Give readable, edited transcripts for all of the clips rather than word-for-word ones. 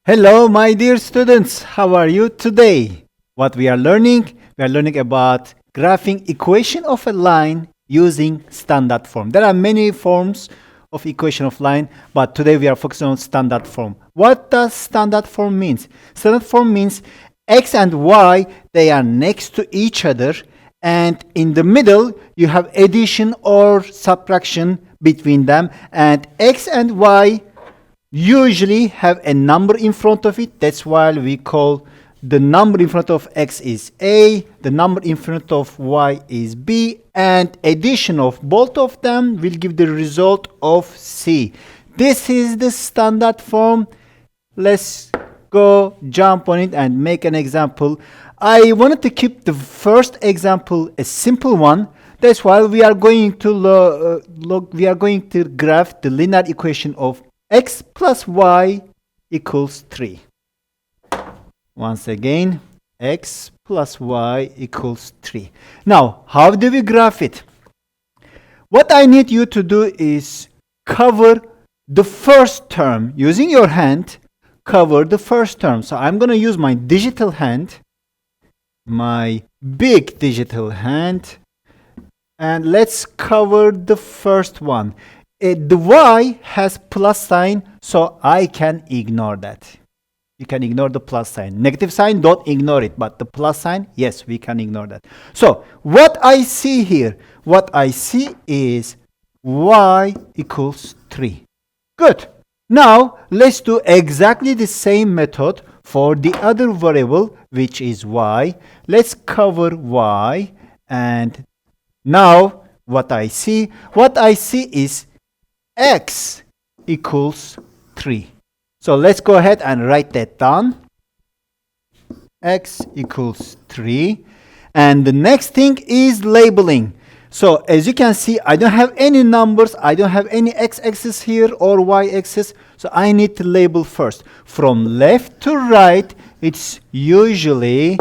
Hello, my dear students. How are you today? What we are learning? We are learning about graphing equation of a line using standard form. There are many forms of equation of line, but today we are focusing on standard form. What does standard form means? Standard form means x and y, they are next to each other, and in the middle you have addition or subtraction between them, and x and y usually have a number in front of it. That's why we call the number in front of x is a, the number in front of y is b, and addition of both of them will give the result of c. This is the standard form. Let's go jump on it and make an example. I wanted to keep the first example a simple one. That's why we are going to graph the linear equation of x plus y equals 3. Once again, x plus y equals 3. Now, how do we graph it? What I need you to do is cover the first term. Using your hand, cover the first term. So I'm going to use my digital hand, my big digital hand, and let's cover the first one. The y has plus sign, so I can ignore that. You can ignore the plus sign. Negative sign, don't ignore it, but the plus sign, yes, we can ignore that. So what I see here, what I see is y equals 3. Good. Now let's do exactly the same method for the other variable, which is y. Let's cover y, and now what I see is x equals 3. So let's go ahead and write that down. X equals 3. And the next thing is labeling. So as you can see, I don't have any numbers. I don't have any x-axis here or y-axis. So I need to label first. From left to right, it's usually,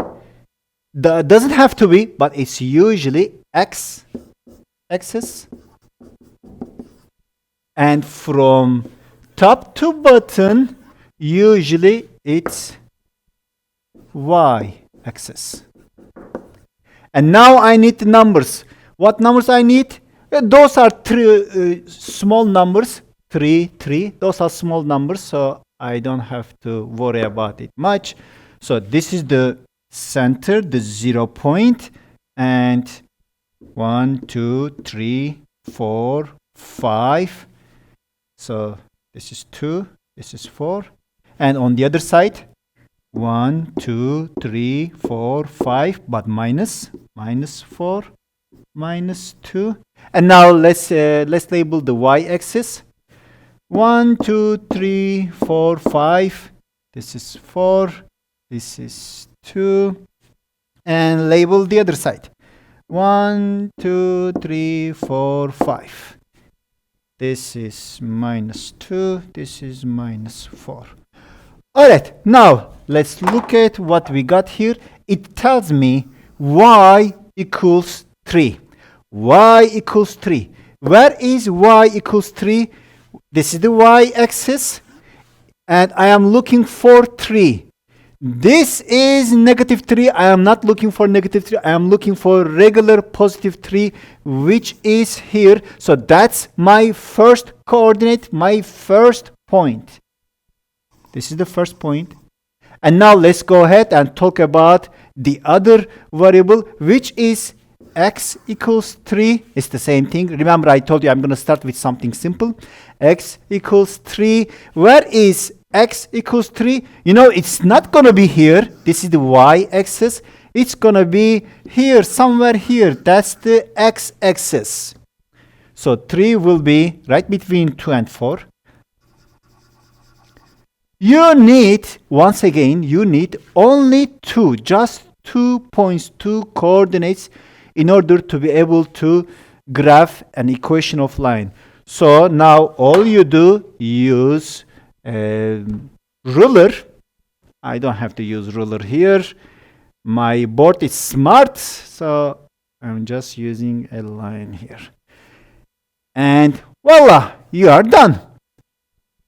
doesn't have to be, but it's usually x-axis. And from top to bottom, usually it's y-axis. And now I need the numbers. What numbers I need? Those are three small numbers. 3, 3. Those are small numbers, so I don't have to worry about it much. So this is the center, the 0 point, and 1, 2, 3, 4, 5. So this is 2, this is 4. And on the other side, 1, 2, 3, 4, 5, but minus 4, minus 2. And now let's label the y-axis. 1, 2, 3, 4, 5. This is 4. This is 2. And label the other side. 1, 2, 3, 4, 5. This is minus 2. This is minus 4. All right. Now let's look at what we got here. It tells me y equals 3. Y equals 3. Where is y equals 3? This is the y-axis, and I am looking for 3. This is negative 3. I am not looking for negative 3. I am looking for regular positive 3, which is here. So that's my first coordinate, my first point. This is the first point. And now let's go ahead and talk about the other variable, which is x equals 3. It's the same thing. Remember, I told you I'm going to start with something simple. X equals 3. Where is x equals 3? You know, it's not going to be here. This is the y-axis. It's going to be here, somewhere here. That's the x-axis. So 3 will be right between 2 and 4. You need, once again, you need only 2, just 2 points, 2 coordinates in order to be able to graph an equation of line. So now all you do, use ruler. I don't have to use ruler here. My board is smart, so I'm just using a line here. And voila, you are done.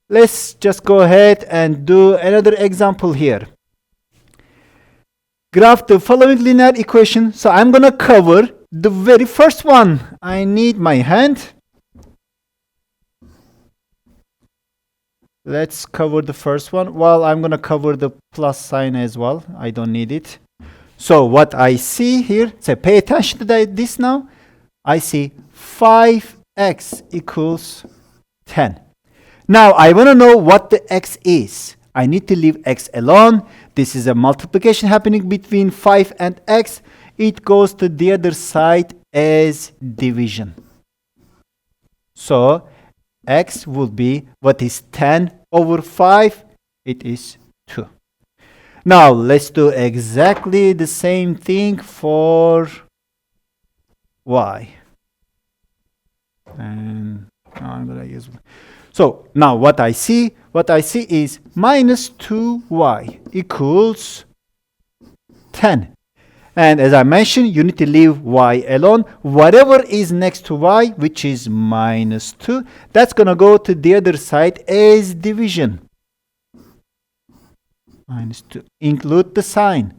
Let's just go ahead and do another example here. Graph the following linear equation. So I'm going to cover the very first one. I need my hand. Let's cover the first one. Well, I'm going to cover the plus sign as well. I don't need it. So what I see here, so pay attention to this now. I see 5x equals 10. Now I want to know what the x is. I need to leave x alone. This is a multiplication happening between 5 and x. It goes to the other side as division. So x will be, what is 10 over 5? It is 2. Now let's do exactly the same thing for y. And I'm gonna use. So now what I see is minus 2y equals 10. And as I mentioned, you need to leave y alone. Whatever is next to y, which is minus 2, that's going to go to the other side as division. Minus 2. Include the sign.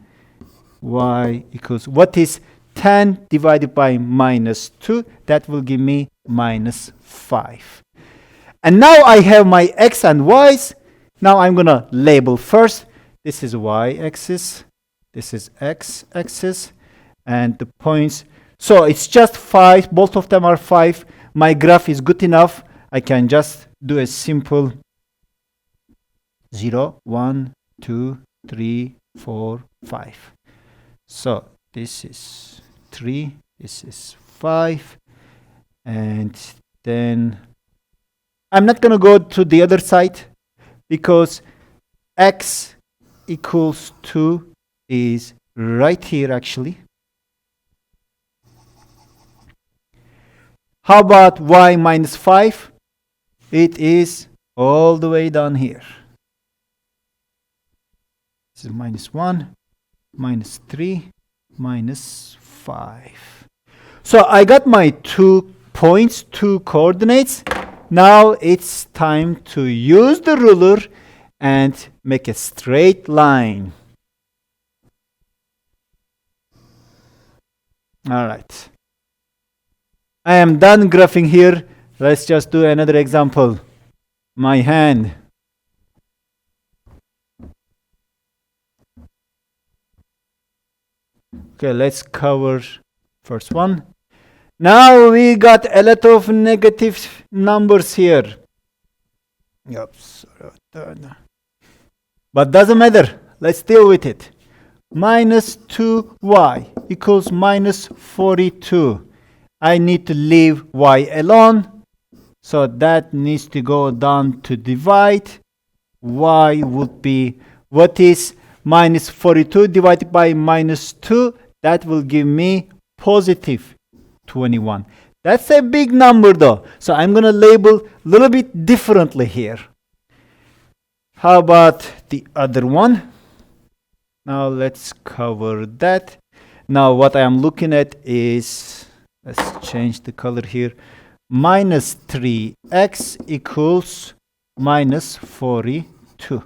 Y equals, what is 10 divided by minus 2? That will give me minus 5. And now I have my x and y's. Now I'm going to label first. This is y-axis. This is x-axis. And the points. So it's just 5. Both of them are 5. My graph is good enough. I can just do a simple 0, 1, 2, 3, 4, 5. So this is 3. This is 5. And then I'm not going to go to the other side because x equals 2 is right here actually. How about y minus 5? It is all the way down here. This is minus 1, minus 3, minus 5. So I got my 2 points, 2 coordinates. Now it's time to use the ruler and make a straight line. All right. I am done graphing here. Let's just do another example. My hand. Okay, let's cover first one. Now we got a lot of negative numbers here. Oops. But doesn't matter. Let's deal with it. Minus 2y equals minus 42. I need to leave y alone. So that needs to go down to divide. Y would be, what is minus 42 divided by minus 2? That will give me positive 21. That's a big number though. So I'm going to label a little bit differently here. How about the other one? Now let's cover that. Now what I am looking at is, let's change the color here. Minus 3x equals minus 42.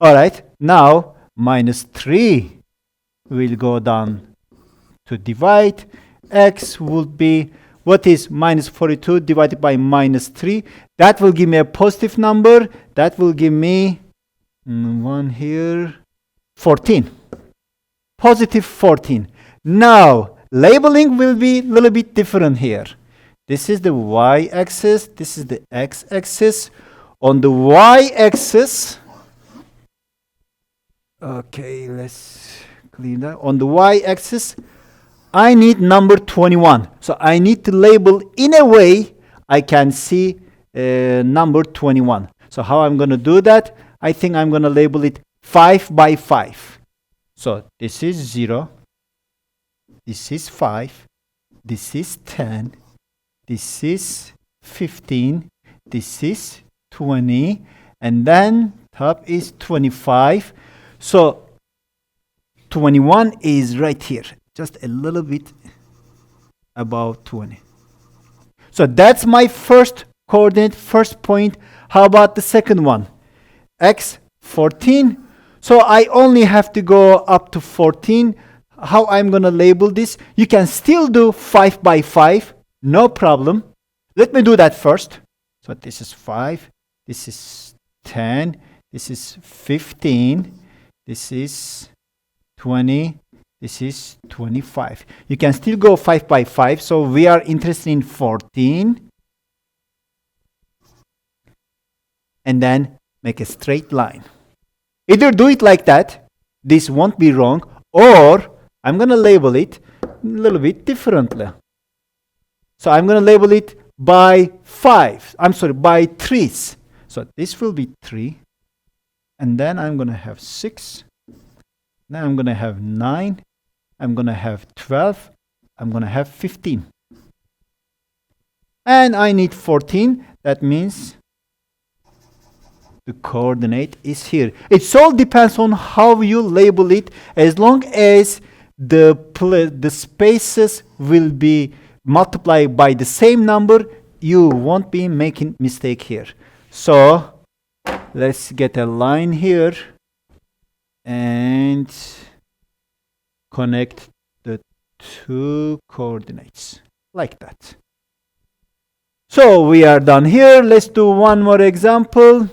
All right. Now minus 3 will go down to divide. X would be, what is minus 42 divided by minus 3? That will give me a positive number. That will give me one here, 14. Positive 14. Now, labeling will be a little bit different here. This is the y-axis. This is the x-axis. On the y-axis, okay, let's clean that. On the y-axis, I need number 21. So I need to label in a way I can see number 21. So how I'm going to do that? I think I'm going to label it 5 by 5. So this is 0. This is 5. This is 10. This is 15. This is 20. And then top is 25. So 21 is right here. Just a little bit above 20. So that's my first coordinate, first point. How about the second one? X 14. So I only have to go up to 14. How I'm going to label this? You can still do 5 by 5. No problem. Let me do that first. So this is 5. This is 10. This is 15. This is 20. This is 25. You can still go 5 by 5. So we are interested in 14. And then make a straight line. Either do it like that. This won't be wrong. Or I'm going to label it a little bit differently. So I'm going to label it by 5. By 3s. So this will be 3. And then I'm going to have 6. Then I'm going to have 9. I'm going to have 12. I'm going to have 15. And I need 14. That means the coordinate is here. It all depends on how you label it. As long as the spaces will be multiplied by the same number, you won't be making mistake here. So let's get a line here and connect the two coordinates like that. So we are done here. Let's do one more example.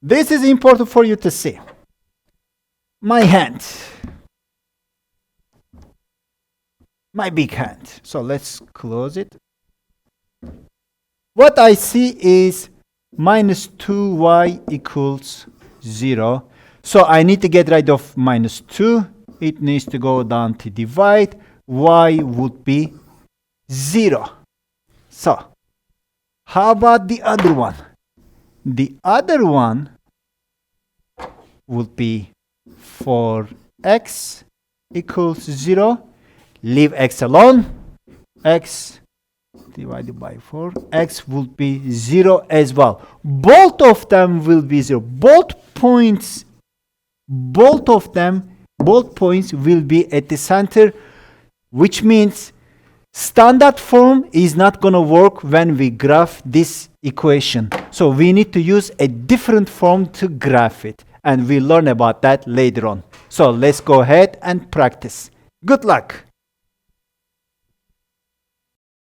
This is important for you to see. My hand. My big hand. So let's close it. What I see is minus 2y equals 0. So I need to get rid of minus 2. It needs to go down to divide. Y would be 0. So how about the other one? The other one would be 4x equals 0. Leave x alone. X divided by 4. X would be 0 as well. Both of them will be 0. Both points will be at the center, which means standard form is not going to work when we graph this equation. So we need to use a different form to graph it. And we'll learn about that later on. So let's go ahead and practice. Good luck.